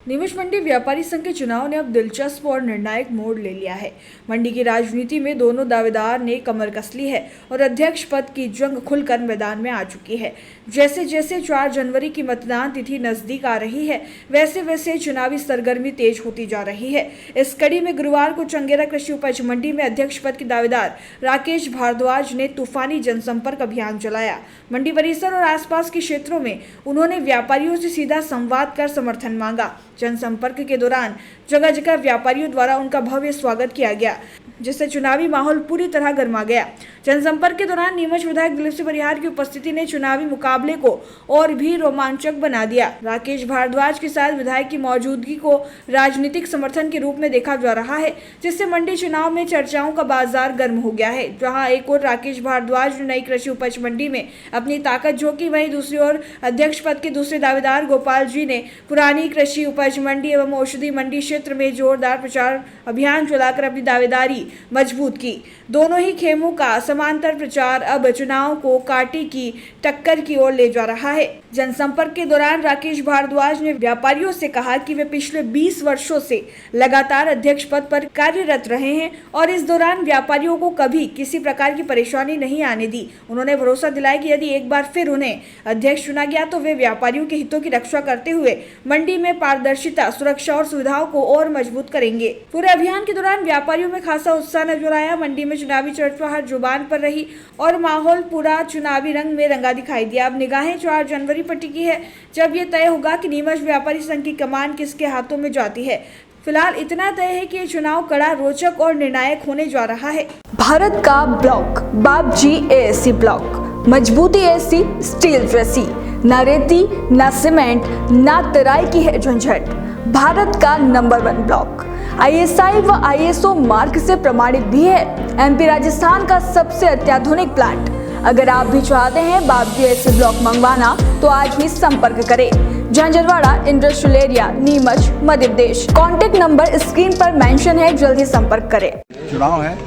नीमच मंडी व्यापारी संघ के चुनाव ने अब दिलचस्प और निर्णायक मोड़ ले लिया है। मंडी की राजनीति में दोनों दावेदार ने कमर कस ली है और अध्यक्ष पद की जंग खुलकर मैदान में आ चुकी है। जैसे जैसे 4 जनवरी की मतदान तिथि नजदीक आ रही है, वैसे वैसे चुनावी सरगर्मी तेज होती जा रही है। इस कड़ी में गुरुवार को चंगेरा कृषि उपज मंडी में अध्यक्ष पद के दावेदार राकेश भारद्वाज ने तूफानी जनसंपर्क अभियान चलाया। मंडी परिसर और आसपास के क्षेत्रों में उन्होंने व्यापारियों से सीधा संवाद कर समर्थन मांगा। जनसंपर्क के दौरान जगह जगह व्यापारियों द्वारा उनका भव्य स्वागत किया गया, जिससे चुनावी माहौल पूरी तरह गर्मा गया। जनसंपर्क के दौरान नीमच विधायक दिलीप सिंह परिहार की उपस्थिति ने चुनावी मुकाबले को और भी रोमांचक बना दिया। राकेश भारद्वाज के साथ विधायक की मौजूदगी को राजनीतिक समर्थन के रूप में देखा जा रहा है, जिससे मंडी चुनाव में चर्चाओं का बाजार गर्म हो गया है। जहां एक ओर राकेश भारद्वाज ने नई कृषि उपज मंडी में अपनी ताकत झोंकी, वहीं दूसरी ओर अध्यक्ष पद के दूसरे दावेदार गोपाल जी ने पुरानी कृषि उपज मंडी एवं औषधि मंडी क्षेत्र में जोरदार प्रचार अभियान चलाकर अपनी दावेदारी मजबूत की। दोनों ही खेमों का समांतर प्रचार अब चुनाव को कांटे की टक्कर की ओर ले जा रहा है। जनसंपर्क के दौरान राकेश भारद्वाज ने व्यापारियों से कहा कि वे पिछले 20 वर्षों से लगातार अध्यक्ष पद पर कार्यरत रहे हैं और इस दौरान व्यापारियों को कभी किसी प्रकार की परेशानी नहीं आने दी। उन्होंने भरोसा दिलाया कि यदि एक बार फिर उन्हें अध्यक्ष चुना गया तो वे व्यापारियों के हितों की रक्षा करते हुए मंडी में पारदर्शिता, सुरक्षा और सुविधाओं को और मजबूत करेंगे। पूरे अभियान के दौरान व्यापारियों में खासा उत्साह नजर आया। मंडी में चुनावी चर्चा हर जुबान पर रही और माहौल पूरा चुनावी रंग में रंगा दिखाई दिया। अब निगाहें 4 जनवरी पर टिकी है, जब ये तय होगा कि नीमच व्यापारी संघ की कमान किसके हाथों में जाती है। फिलहाल इतना तय है कि ये चुनाव कड़ा, रोचक और निर्णायक होने जा रहा है। भारत का ब्लॉक बाबजी एएससी ब्लॉक, मजबूती एसी, स्टील जैसी, न रेती न सीमेंट न तराई की है झंझट। भारत का नंबर 1 ब्लॉक ISI व ISO मार्क से प्रमाणित भी है। MP राजस्थान का सबसे अत्याधुनिक प्लांट। अगर आप भी चाहते हैं बाबजी एएससी ब्लॉक मंगवाना तो आज ही संपर्क करें। Jhanjharwada industrial area, Neemuch, Madhya Pradesh. Contact number screen पर मेंशन है, जल्द ही संपर्क करें। चुनाव है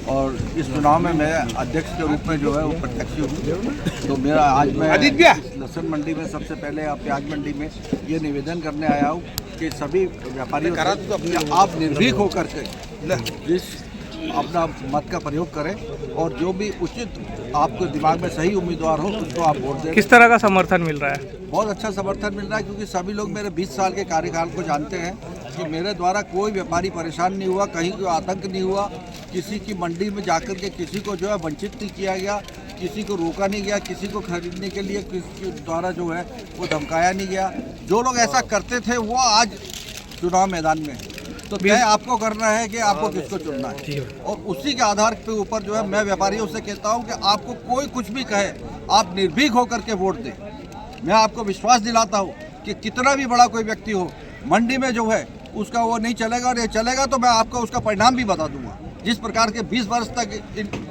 और इस चुनाव में मैं अध्यक्ष के रूप में जो है वो प्रत्याशी हूँ। तो मेरा आज मैं लहसुन मंडी में सबसे पहले प्याज मंडी में ये निवेदन करने आया हूँ कि सभी व्यापारियों से आप निर्भीक होकर के जिस अपना मत का प्रयोग करें और जो भी उचित आपको दिमाग में सही उम्मीदवार हो उसको आप वोट दें। किस तरह का समर्थन मिल रहा है? बहुत अच्छा समर्थन मिल रहा है, क्योंकि सभी लोग मेरे 20 साल के कार्यकाल को जानते हैं कि मेरे द्वारा कोई व्यापारी परेशान नहीं हुआ, कहीं कोई आतंक नहीं हुआ, किसी की मंडी में जाकर के किसी को जो है वंचित नहीं किया गया, किसी को रोका नहीं गया, किसी को खरीदने के लिए किसी द्वारा जो है वो धमकाया नहीं गया। जो लोग ऐसा करते थे वो आज चुनाव मैदान में, तो तय आपको करना है कि आपको किसको चुनना है और उसी के आधार के ऊपर जो है मैं व्यापारियों से कहता हूं कि आपको कोई कुछ भी कहे, आप निर्भीक होकर के वोट दें। मैं आपको विश्वास दिलाता हूं कि कितना भी बड़ा कोई व्यक्ति हो, मंडी में जो है उसका वो नहीं चलेगा और ये चलेगा तो मैं आपको उसका परिणाम भी बता दूंगा। जिस प्रकार के 20 वर्ष तक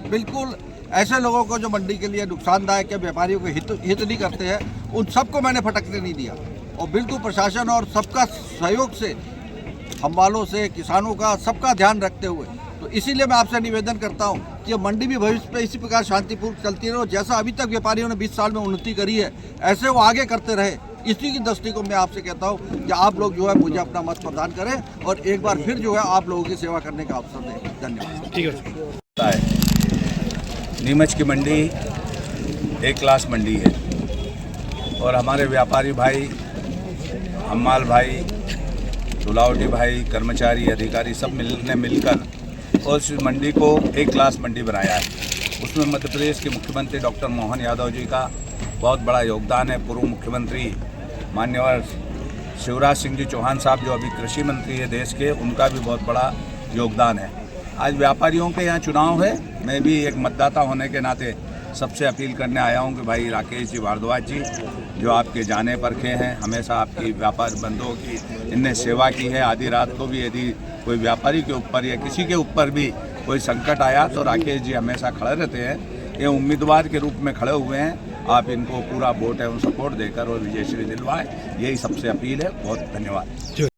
बिल्कुल ऐसे लोगों को जो मंडी के लिए नुकसानदायक है, व्यापारियों को हित नहीं करते हैं, उन सबको मैंने फटकने नहीं दिया और बिल्कुल प्रशासन और सबका सहयोग से, हम वालों से, किसानों का, सबका ध्यान रखते हुए, तो इसीलिए मैं आपसे निवेदन करता हूं कि मंडी भी भविष्य में इसी प्रकार शांतिपूर्वक चलती रहे और जैसा अभी तक व्यापारियों ने 20 साल में उन्नति करी है ऐसे वो आगे करते रहे। इसी की दृष्टि को मैं आपसे कहता हूं कि आप लोग जो है मुझे अपना मत प्रदान करें और एक बार फिर जो है आप लोगों की सेवा करने का अवसर दें। धन्यवाद। ठीक है। नीमच की मंडी एक क्लास मंडी है और हमारे व्यापारी भाई, हम्माल भाई, तुलावटी भाई, कर्मचारी, अधिकारी सब मिलकर और इस मंडी को एक क्लास मंडी बनाया है। उसमें मध्य प्रदेश के मुख्यमंत्री डॉक्टर मोहन यादव जी का बहुत बड़ा योगदान है। पूर्व मुख्यमंत्री माननीय शिवराज सिंह जी चौहान साहब जो अभी कृषि मंत्री है देश के, उनका भी बहुत बड़ा योगदान है। आज व्यापारियों के यहाँ चुनाव है, मैं भी एक मतदाता होने के नाते सबसे अपील करने आया हूं कि भाई राकेश जी भारद्वाज जी जो आपके जाने परखे हैं, हमेशा आपकी व्यापार बंधुओं की इनने सेवा की है। आधी रात को भी यदि कोई व्यापारी के ऊपर या किसी के ऊपर भी कोई संकट आया तो राकेश जी हमेशा खड़े रहते हैं। ये उम्मीदवार के रूप में खड़े हुए हैं। आप इनको पूरा वोट एवं सपोर्ट देकर और विजयश्री दिलवाएं, यही सबसे अपील है। बहुत धन्यवाद।